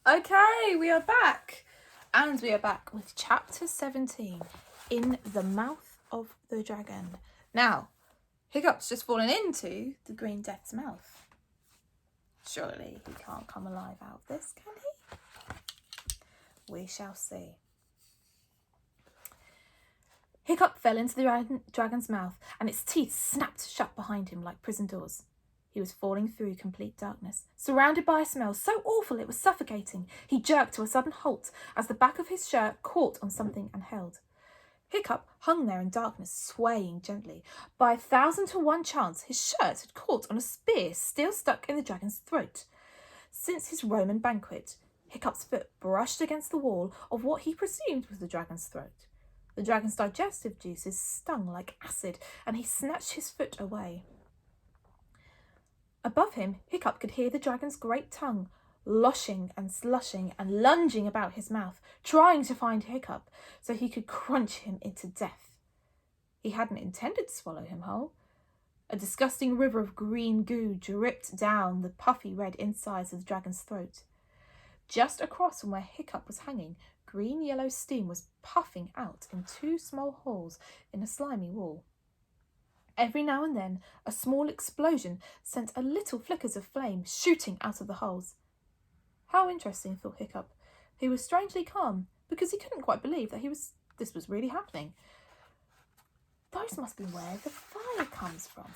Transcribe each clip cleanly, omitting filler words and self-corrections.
Okay, we are back. And we are back with chapter 17, In the Mouth of the Dragon. Now, Hiccup's just fallen into the Green Death's mouth. Surely he can't come alive out of this, can he? We shall see. Hiccup fell into the dragon's mouth, and its teeth snapped shut behind him like prison doors. He was falling through complete darkness, surrounded by a smell so awful it was suffocating. He jerked to a sudden halt as the back of his shirt caught on something and held. Hiccup hung there in darkness, swaying gently. By 1,000 to 1 chance, his shirt had caught on a spear still stuck in the dragon's throat. Since his Roman banquet, Hiccup's foot brushed against the wall of what he presumed was the dragon's throat. The dragon's digestive juices stung like acid, and he snatched his foot away. Above him, Hiccup could hear the dragon's great tongue loshing and slushing and lunging about his mouth, trying to find Hiccup so he could crunch him into death. He hadn't intended to swallow him whole. A disgusting river of green goo dripped down the puffy red insides of the dragon's throat. Just across from where Hiccup was hanging, green-yellow steam was puffing out in 2 small holes in a slimy wall. Every now and then, a small explosion sent a little flickers of flame shooting out of the holes. How interesting, thought Hiccup. He was strangely calm, because he couldn't quite believe that this was really happening. Those must be where the fire comes from.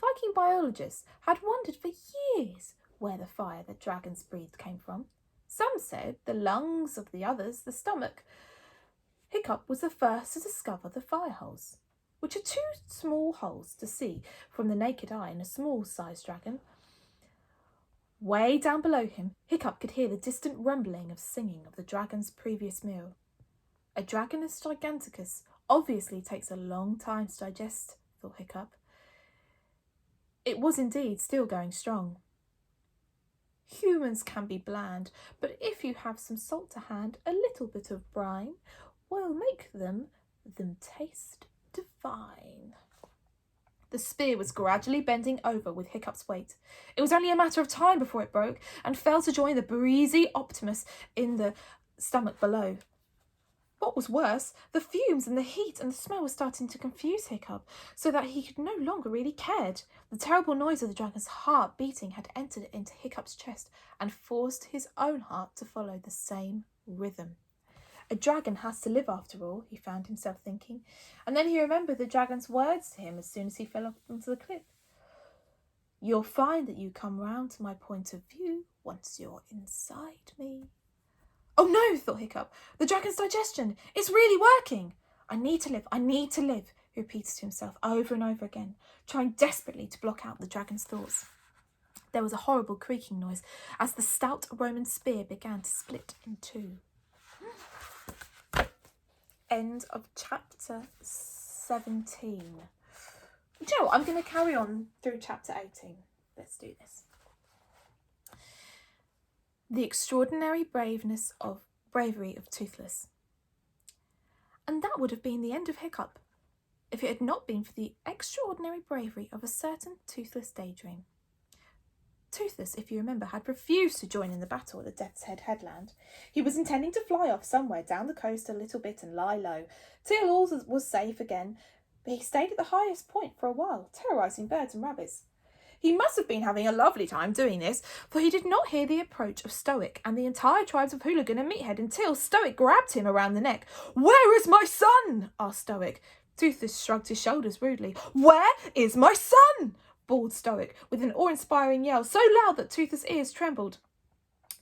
Viking biologists had wondered for years where the fire that dragons breathed came from. Some said the lungs, of the others the stomach. Hiccup was the first to discover the fire holes, which are 2 small holes to see from the naked eye in a small-sized dragon. Way down below him, Hiccup could hear the distant rumbling of singing of the dragon's previous meal. A Dragonus giganticus obviously takes a long time to digest, thought Hiccup. It was indeed still going strong. Humans can be bland, but if you have some salt to hand, a little bit of brine will make them taste divine. The spear was gradually bending over with Hiccup's weight. It was only a matter of time before it broke and fell to join the breezy Optimus in the stomach below. What was worse, the fumes and the heat and the smell were starting to confuse Hiccup, so that he could no longer really cared. The terrible noise of the dragon's heart beating had entered into Hiccup's chest and forced his own heart to follow the same rhythm. A dragon has to live after all, he found himself thinking, and then he remembered the dragon's words to him as soon as he fell off onto the cliff. You'll find that you come round to my point of view once you're inside me. Oh no, thought Hiccup, the dragon's digestion, it's really working. I need to live, he repeated to himself over and over again, trying desperately to block out the dragon's thoughts. There was a horrible creaking noise as the stout Roman spear began to split in 2. End of chapter 17. Do you know what? I'm going to carry on through chapter 18. Let's do this. The extraordinary bravery of Toothless. And that would have been the end of Hiccup if it had not been for the extraordinary bravery of a certain Toothless Daydream. Toothless, if you remember, had refused to join in the battle at the Death's Head headland. He was intending to fly off somewhere down the coast a little bit and lie low, till all was safe again, but he stayed at the highest point for a while, terrorising birds and rabbits. He must have been having a lovely time doing this, for he did not hear the approach of Stoic and the entire tribes of Hooligan and Meathead until Stoic grabbed him around the neck. "Where is my son?" asked Stoic. Toothless shrugged his shoulders rudely. "Where is my son?" bawled Stoic, with an awe-inspiring yell so loud that Toothless' ears trembled.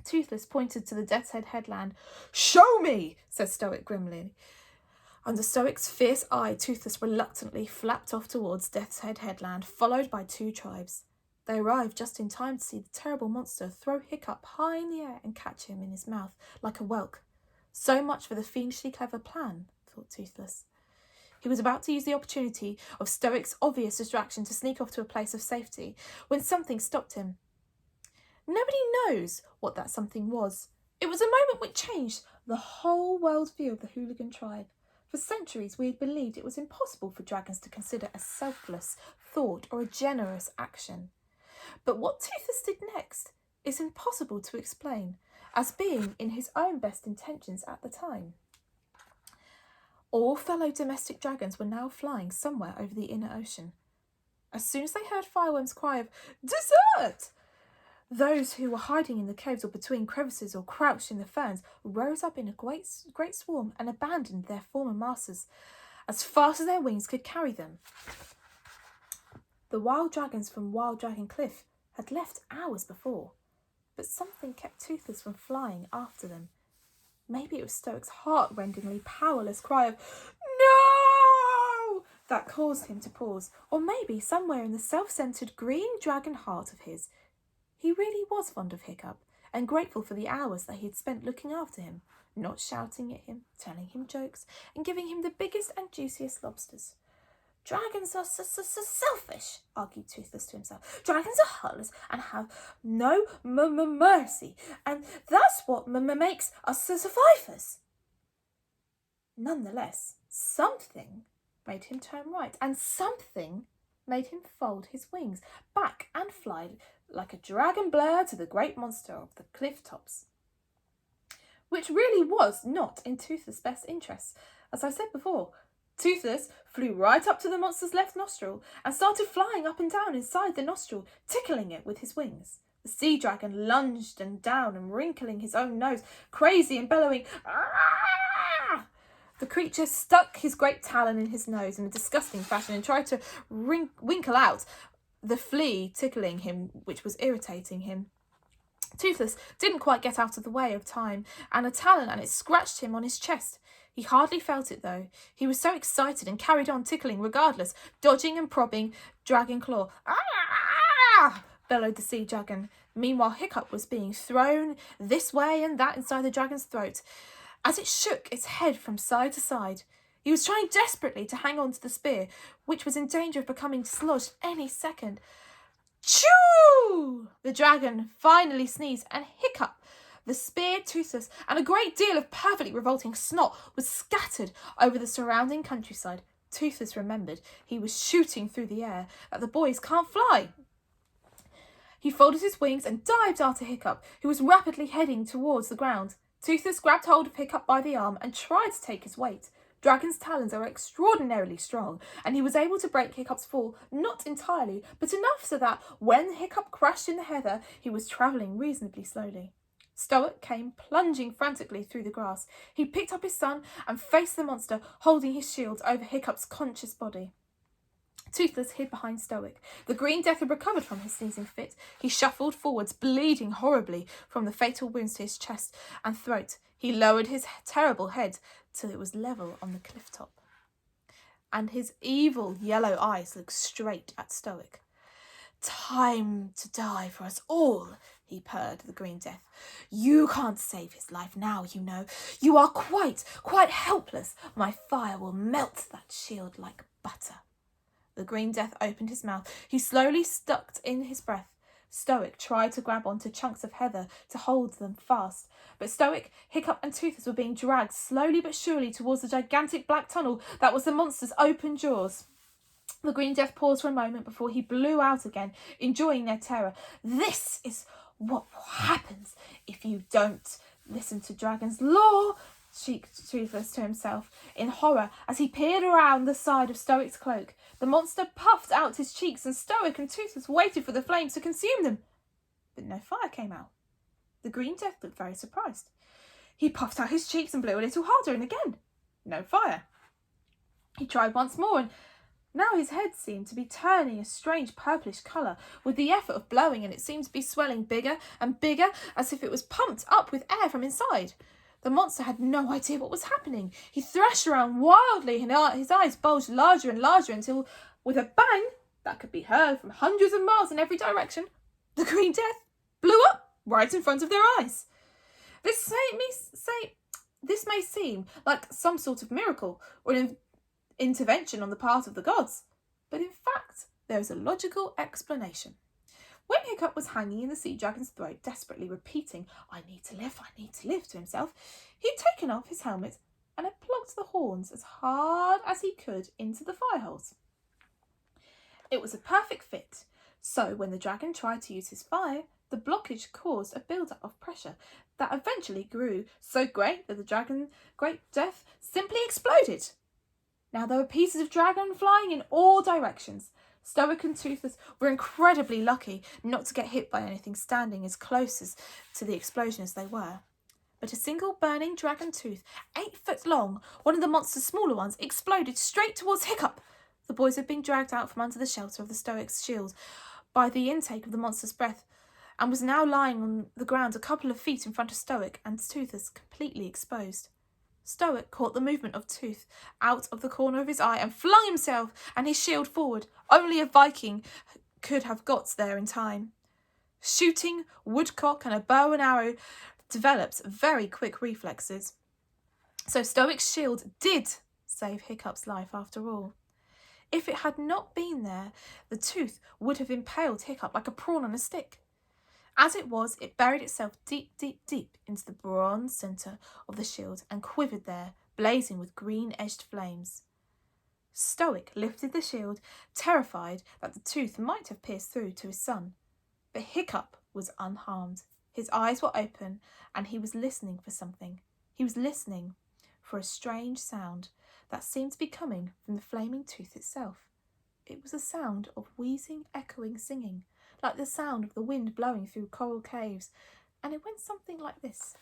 Toothless pointed to the Death's Head headland. "Show me," said Stoic grimly. Under Stoic's fierce eye, Toothless reluctantly flapped off towards Death's Head headland, followed by 2 tribes. They arrived just in time to see the terrible monster throw Hiccup high in the air and catch him in his mouth like a whelk. So much for the fiendishly clever plan, thought Toothless. He was about to use the opportunity of Stoic's obvious distraction to sneak off to a place of safety when something stopped him. Nobody knows what that something was. It was a moment which changed the whole world view of the Hooligan tribe. For centuries we had believed it was impossible for dragons to consider a selfless thought or a generous action. But what Toothless did next is impossible to explain, as being in his own best intentions at the time. All fellow domestic dragons were now flying somewhere over the inner ocean. As soon as they heard Fireworm's cry of "Dessert!" those who were hiding in the caves or between crevices or crouched in the ferns rose up in a great swarm and abandoned their former masters as fast as their wings could carry them. The wild dragons from Wild Dragon Cliff had left hours before, but something kept Toothless from flying after them. Maybe it was Stoic's heart-rendingly powerless cry of "No!" that caused him to pause, or maybe somewhere in the self-centered green dragon heart of his, he really was fond of Hiccup and grateful for the hours that he had spent looking after him, not shouting at him, telling him jokes, and giving him the biggest and juiciest lobsters. "Dragons are selfish," argued Toothless to himself. "Dragons are heartless and have no mercy, and that's what makes us survivors." Nonetheless, something made him turn right, and something made him fold his wings back and fly like a dragon blur to the great monster of the cliff tops, which really was not in Toothless' best interests. As I said before, Toothless flew right up to the monster's left nostril and started flying up and down inside the nostril, tickling it with his wings. The sea dragon lunged and down and wrinkling his own nose, crazy and bellowing, "Ah!" The creature stuck his great talon in his nose in a disgusting fashion and tried to winkle out the flea tickling him, which was irritating him. Toothless didn't quite get out of the way of time, and a talon and it scratched him on his chest. He hardly felt it, though. He was so excited and carried on tickling regardless, dodging and prodding Dragon Claw. "Ah!" bellowed the sea dragon. Meanwhile, Hiccup was being thrown this way and that inside the dragon's throat as it shook its head from side to side. He was trying desperately to hang on to the spear, which was in danger of becoming dislodged any second. Choo! The dragon finally sneezed, and Hiccup, the spear, Toothless, and a great deal of perfectly revolting snot was scattered over the surrounding countryside. Toothless remembered he was shooting through the air, that the boys can't fly. He folded his wings and dived after Hiccup, who was rapidly heading towards the ground. Toothless grabbed hold of Hiccup by the arm and tried to take his weight. Dragon's talons are extraordinarily strong, and he was able to break Hiccup's fall, not entirely, but enough so that when Hiccup crashed in the heather, he was travelling reasonably slowly. Stoic came plunging frantically through the grass. He picked up his son and faced the monster, holding his shield over Hiccup's conscious body. Toothless hid behind Stoic. The Green Death had recovered from his sneezing fit. He shuffled forwards, bleeding horribly from the fatal wounds to his chest and throat. He lowered his terrible head till it was level on the cliff top, and his evil yellow eyes looked straight at Stoic. "Time to die for us all," he purred, the Green Death. "You can't save his life now, you know. You are quite helpless. My fire will melt that shield like butter." The Green Death opened his mouth. He slowly sucked in his breath. Stoic tried to grab onto chunks of heather to hold them fast, but Stoic, Hiccup and Toothless were being dragged slowly but surely towards the gigantic black tunnel that was the monster's open jaws. The Green Death paused for a moment before he blew out again, enjoying their terror. "This is what happens if you don't listen to Dragon's Law," shrieked Toothless to himself in horror as he peered around the side of Stoic's cloak. The monster puffed out his cheeks, and Stoic and Toothless waited for the flames to consume them. But no fire came out. The Green Death looked very surprised. He puffed out his cheeks and blew a little harder, and again, no fire. He tried once more, and now his head seemed to be turning a strange purplish colour with the effort of blowing, and it seemed to be swelling bigger and bigger as if it was pumped up with air from inside. The monster had no idea what was happening. He thrashed around wildly, and his eyes bulged larger and larger until, with a bang that could be heard from hundreds of miles in every direction, the Green Death blew up right in front of their eyes. This may seem like some sort of miracle or an intervention on the part of the gods, but in fact there is a logical explanation. When Hiccup was hanging in the sea dragon's throat, desperately repeating, "I need to live," to himself, he'd taken off his helmet and had plucked the horns as hard as he could into the fire holes. It was a perfect fit, so when the dragon tried to use his fire, The blockage caused a build-up of pressure that eventually grew so great that the dragon Great Death simply exploded. Now there were pieces of dragon flying in all directions. Stoic and Toothless were incredibly lucky not to get hit by anything standing as close to the explosion as they were. But a single burning dragon tooth, 8 foot long, one of the monster's smaller ones, exploded straight towards Hiccup. The boys had been dragged out from under the shelter of the Stoic's shield by the intake of the monster's breath, and was now lying on the ground a couple of feet in front of Stoic and Toothless, completely exposed. Stoic caught the movement of Tooth out of the corner of his eye and flung himself and his shield forward. Only a Viking could have got there in time. Shooting, woodcock and a bow and arrow develops very quick reflexes. So Stoic's shield did save Hiccup's life after all. If it had not been there, the tooth would have impaled Hiccup like a prawn on a stick. As it was, it buried itself deep, deep, deep into the bronze centre of the shield and quivered there, blazing with green-edged flames. Stoic lifted the shield, terrified that the tooth might have pierced through to his son. But Hiccup was unharmed. His eyes were open, and he was listening for something. He was listening for a strange sound that seemed to be coming from the flaming tooth itself. It was a sound of wheezing, echoing singing, like the sound of the wind blowing through coral caves, and it went something like this.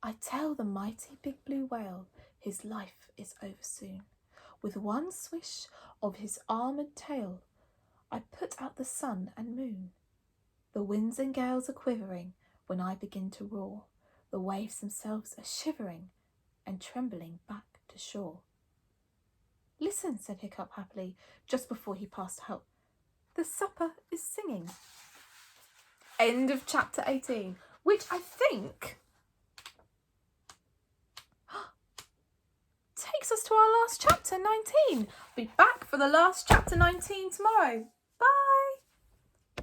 I tell the mighty big blue whale his life is over soon. With one swish of his armoured tail, I put out the sun and moon. The winds and gales are quivering when I begin to roar. The waves themselves are shivering and trembling back to shore. Listen, said Hiccup happily, just before he passed out. The supper is singing. End of chapter 18, which I think takes us to our last chapter, 19. I'll be back for the last chapter 19 tomorrow.